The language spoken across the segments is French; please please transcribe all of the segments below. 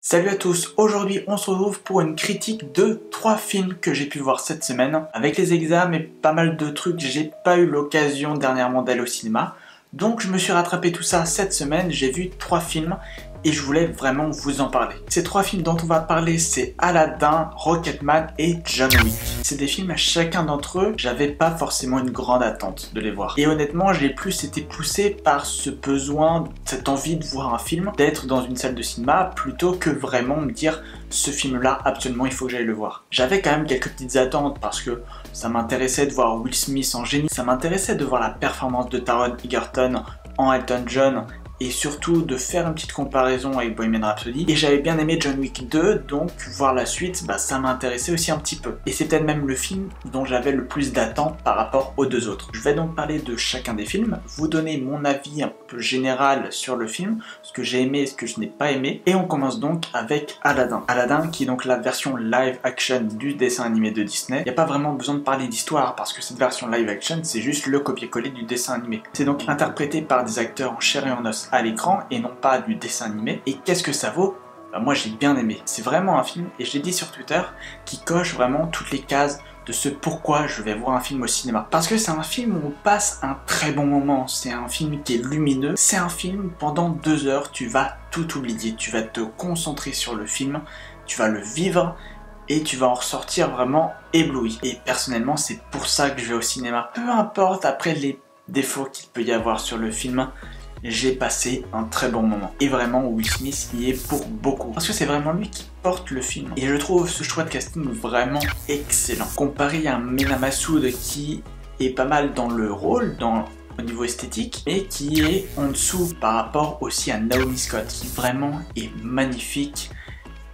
Salut à tous, aujourd'hui on se retrouve pour une critique de 3 films que j'ai pu voir cette semaine. Avec les examens et pas mal de trucs, j'ai pas eu l'occasion dernièrement d'aller au cinéma. Donc je me suis rattrapé tout ça cette semaine, j'ai vu 3 films et je voulais vraiment vous en parler. Ces 3 films dont on va parler, c'est Aladdin, Rocketman et John Wick. C'est des films, chacun d'entre eux, j'avais pas forcément une grande attente de les voir. Et honnêtement, j'ai plus été poussé par ce besoin, cette envie de voir un film, d'être dans une salle de cinéma, plutôt que vraiment me dire ce film-là, absolument, il faut que j'aille le voir. J'avais quand même quelques petites attentes parce que ça m'intéressait de voir Will Smith en génie, ça m'intéressait de voir la performance de Taron Egerton en Elton John, et surtout de faire une petite comparaison avec Bohemian Rhapsody. Et j'avais bien aimé John Wick 2, donc voir la suite, ça m'intéressait aussi un petit peu. Et c'est peut-être même le film dont j'avais le plus d'attentes par rapport aux deux autres. Je vais donc parler de chacun des films, vous donner mon avis un peu général sur le film, ce que j'ai aimé et ce que je n'ai pas aimé. Et on commence donc avec Aladdin. Aladdin qui est donc la version live action du dessin animé de Disney. Il n'y a pas vraiment besoin de parler d'histoire parce que cette version live action c'est juste le copier-coller du dessin animé. C'est donc interprété par des acteurs en chair et en os à l'écran et non pas du dessin animé. Et qu'est-ce que ça vaut ? Moi j'ai bien aimé. C'est vraiment un film, et je l'ai dit sur Twitter, qui coche vraiment toutes les cases de ce pourquoi je vais voir un film au cinéma. Parce que c'est un film où on passe un très bon moment, c'est un film qui est lumineux, c'est un film pendant 2 heures, tu vas tout oublier, tu vas te concentrer sur le film, tu vas le vivre, et tu vas en ressortir vraiment ébloui. Et personnellement c'est pour ça que je vais au cinéma. Peu importe après les défauts qu'il peut y avoir sur le film, j'ai passé un très bon moment. Et vraiment, Will Smith y est pour beaucoup. Parce que c'est vraiment lui qui porte le film. Et je trouve ce choix de casting vraiment excellent. Comparé à Mena Massoud qui est pas mal dans le rôle, au niveau esthétique, mais qui est en dessous par rapport aussi à Naomi Scott, qui vraiment est magnifique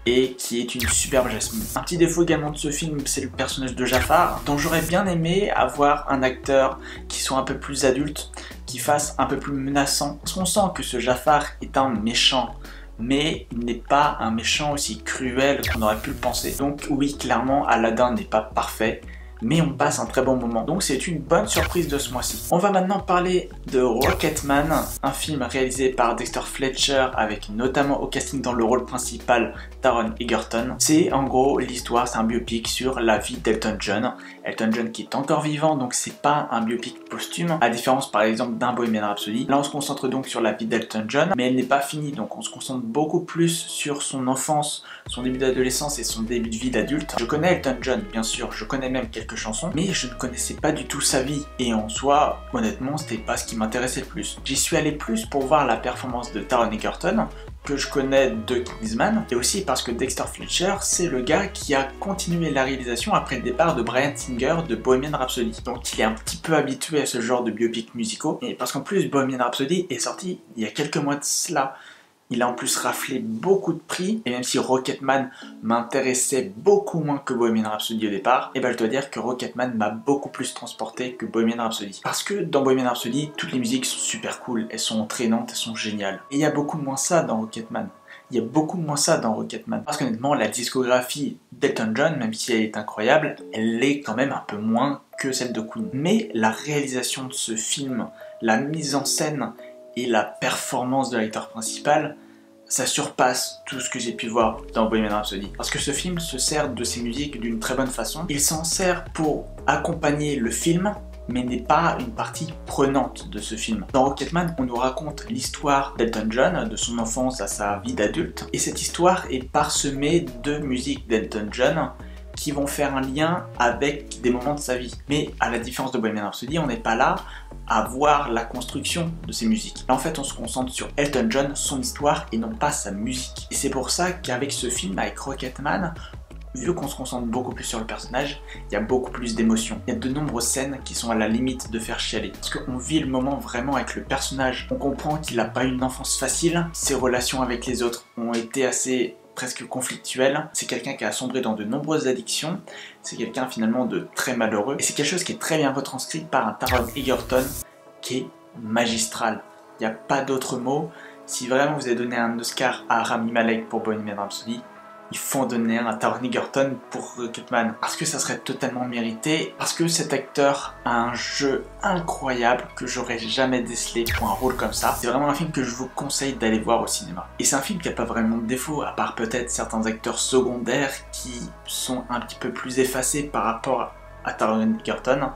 et qui est une superbe Jasmine. Un petit défaut également de ce film, c'est le personnage de Jafar, dont j'aurais bien aimé avoir un acteur qui soit un peu plus adulte, qui fasse un peu plus menaçant. Parce qu'on sent que ce Jafar est un méchant, mais il n'est pas un méchant aussi cruel qu'on aurait pu le penser. Donc oui, clairement, Aladdin n'est pas parfait, mais on passe un très bon moment. Donc c'est une bonne surprise de ce mois-ci. On va maintenant parler de Rocketman, un film réalisé par Dexter Fletcher avec notamment au casting dans le rôle principal Taron Egerton. C'est en gros l'histoire, c'est un biopic sur la vie d'Elton John. Elton John qui est encore vivant, donc c'est pas un biopic posthume, à différence par exemple d'un Bohemian Rhapsody. Là on se concentre donc sur la vie d'Elton John, mais elle n'est pas finie, donc on se concentre beaucoup plus sur son enfance, son début d'adolescence et son début de vie d'adulte. Je connais Elton John, bien sûr, je connais même quelques chansons, mais je ne connaissais pas du tout sa vie, et en soi, honnêtement, c'était pas ce qui m'intéressait le plus. J'y suis allé plus pour voir la performance de Taron Egerton, que je connais de Kingsman, et aussi parce que Dexter Fletcher, c'est le gars qui a continué la réalisation après le départ de Bryan Singer de Bohemian Rhapsody. Donc il est un petit peu habitué à ce genre de biopic musicaux, et parce qu'en plus Bohemian Rhapsody est sorti il y a quelques mois de cela. Il a en plus raflé beaucoup de prix, et même si Rocketman m'intéressait beaucoup moins que Bohemian Rhapsody au départ, et je dois dire que Rocketman m'a beaucoup plus transporté que Bohemian Rhapsody. Parce que dans Bohemian Rhapsody, toutes les musiques sont super cool, elles sont entraînantes, elles sont géniales. Et il y a beaucoup moins ça dans Rocketman. Parce qu'honnêtement, la discographie d'Elton John, même si elle est incroyable, elle est quand même un peu moins que celle de Queen. Mais la réalisation de ce film, la mise en scène et la performance de l'acteur principal, ça surpasse tout ce que j'ai pu voir dans Bohemian Rhapsody. Parce que ce film se sert de ses musiques d'une très bonne façon. Il s'en sert pour accompagner le film, mais n'est pas une partie prenante de ce film. Dans Rocketman, on nous raconte l'histoire d'Elton John, de son enfance à sa vie d'adulte, et cette histoire est parsemée de musiques d'Elton John qui vont faire un lien avec des moments de sa vie. Mais à la différence de Bohemian Rhapsody, on n'est pas là à voir la construction de ces musiques. Là en fait on se concentre sur Elton John, son histoire et non pas sa musique. Et c'est pour ça qu'avec ce film, avec Rocketman, vu qu'on se concentre beaucoup plus sur le personnage, il y a beaucoup plus d'émotions. Il y a de nombreuses scènes qui sont à la limite de faire chialer. Parce qu'on vit le moment vraiment avec le personnage. On comprend qu'il n'a pas eu une enfance facile, ses relations avec les autres ont été assez presque conflictuel. C'est quelqu'un qui a sombré dans de nombreuses addictions, c'est quelqu'un finalement de très malheureux, et c'est quelque chose qui est très bien retranscrit par un Taron Egerton qui est magistral. Il n'y a pas d'autre mot. Si vraiment vous avez donné un Oscar à Rami Malek pour Bohemian Rhapsody, ils font donner un Taron Egerton pour Rocketman parce que ça serait totalement mérité, parce que cet acteur a un jeu incroyable que j'aurais jamais décelé pour un rôle comme ça. C'est vraiment un film que je vous conseille d'aller voir au cinéma. Et c'est un film qui a pas vraiment de défaut, à part peut-être certains acteurs secondaires qui sont un petit peu plus effacés par rapport à Taron Egerton,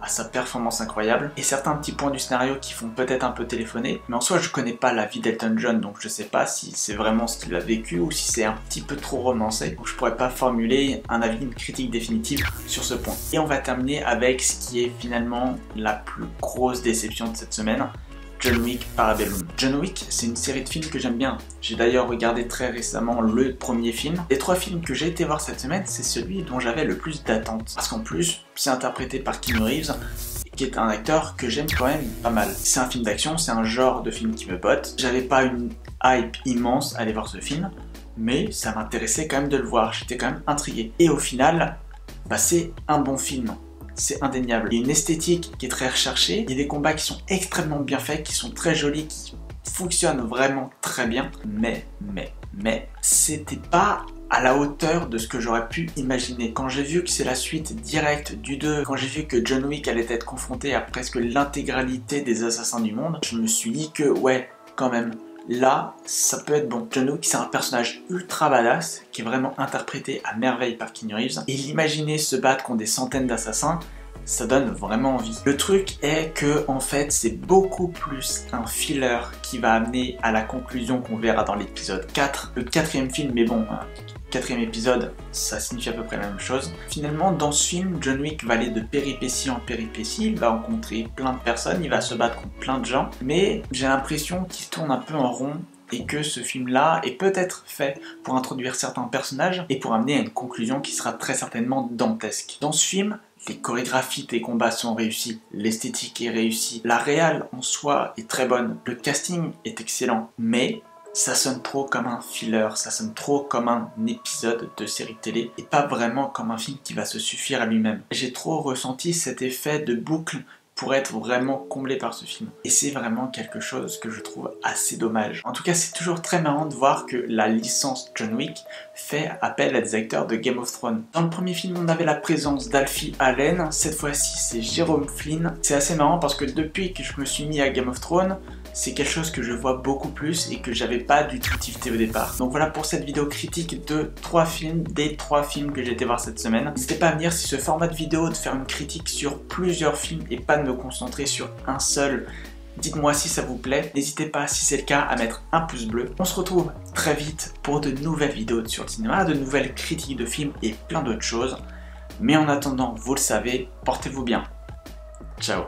à sa performance incroyable, et certains petits points du scénario qui font peut-être un peu téléphoner, mais en soi je connais pas la vie d'Elton John, donc je sais pas si c'est vraiment ce qu'il a vécu ou si c'est un petit peu trop romancé, donc je pourrais pas formuler un avis, une critique définitive sur ce point. Et on va terminer avec ce qui est finalement la plus grosse déception de cette semaine, John Wick Parabellum. John Wick, c'est une série de films que j'aime bien. J'ai d'ailleurs regardé très récemment le premier film. Les 3 films que j'ai été voir cette semaine, c'est celui dont j'avais le plus d'attentes. Parce qu'en plus, c'est interprété par Keanu Reeves, qui est un acteur que j'aime quand même pas mal. C'est un film d'action, c'est un genre de film qui me botte. J'avais pas une hype immense à aller voir ce film, mais ça m'intéressait quand même de le voir. J'étais quand même intrigué. Et au final, bah, c'est un bon film. C'est indéniable. Il y a une esthétique qui est très recherchée, il y a des combats qui sont extrêmement bien faits, qui sont très jolis, qui fonctionnent vraiment très bien, mais c'était pas à la hauteur de ce que j'aurais pu imaginer. Quand j'ai vu que c'est la suite directe du 2, quand j'ai vu que John Wick allait être confronté à presque l'intégralité des assassins du monde, je me suis dit que ouais, quand même, là, ça peut être bon. John Wick, c'est un personnage ultra badass, qui est vraiment interprété à merveille par Keanu Reeves. Et l'imaginer se battre contre des centaines d'assassins, ça donne vraiment envie. Le truc est que, en fait, c'est beaucoup plus un filler qui va amener à la conclusion qu'on verra dans l'épisode 4. Le 4e film, mais bon, 4e épisode, ça signifie à peu près la même chose. Finalement, dans ce film, John Wick va aller de péripétie en péripétie, il va rencontrer plein de personnes, il va se battre contre plein de gens, mais j'ai l'impression qu'il tourne un peu en rond et que ce film-là est peut-être fait pour introduire certains personnages et pour amener à une conclusion qui sera très certainement dantesque. Dans ce film, les chorégraphies des combats sont réussies, l'esthétique est réussie, la réal en soi est très bonne, le casting est excellent, mais ça sonne trop comme un filler, ça sonne trop comme un épisode de série télé et pas vraiment comme un film qui va se suffire à lui-même. J'ai trop ressenti cet effet de boucle pour être vraiment comblé par ce film. Et c'est vraiment quelque chose que je trouve assez dommage. En tout cas, c'est toujours très marrant de voir que la licence John Wick fait appel à des acteurs de Game of Thrones. Dans le premier film, on avait la présence d'Alfie Allen, cette fois-ci c'est Jerome Flynn. C'est assez marrant parce que depuis que je me suis mis à Game of Thrones, c'est quelque chose que je vois beaucoup plus et que j'avais pas du tout tilté au départ. Donc voilà pour cette vidéo critique de 3 films, des 3 films que j'ai été voir cette semaine. N'hésitez pas à me dire si ce format de vidéo, de faire une critique sur plusieurs films et pas de me concentrer sur un seul, dites-moi si ça vous plaît. N'hésitez pas, si c'est le cas, à mettre un pouce bleu. On se retrouve très vite pour de nouvelles vidéos sur le cinéma, de nouvelles critiques de films et plein d'autres choses. Mais en attendant, vous le savez, portez-vous bien. Ciao.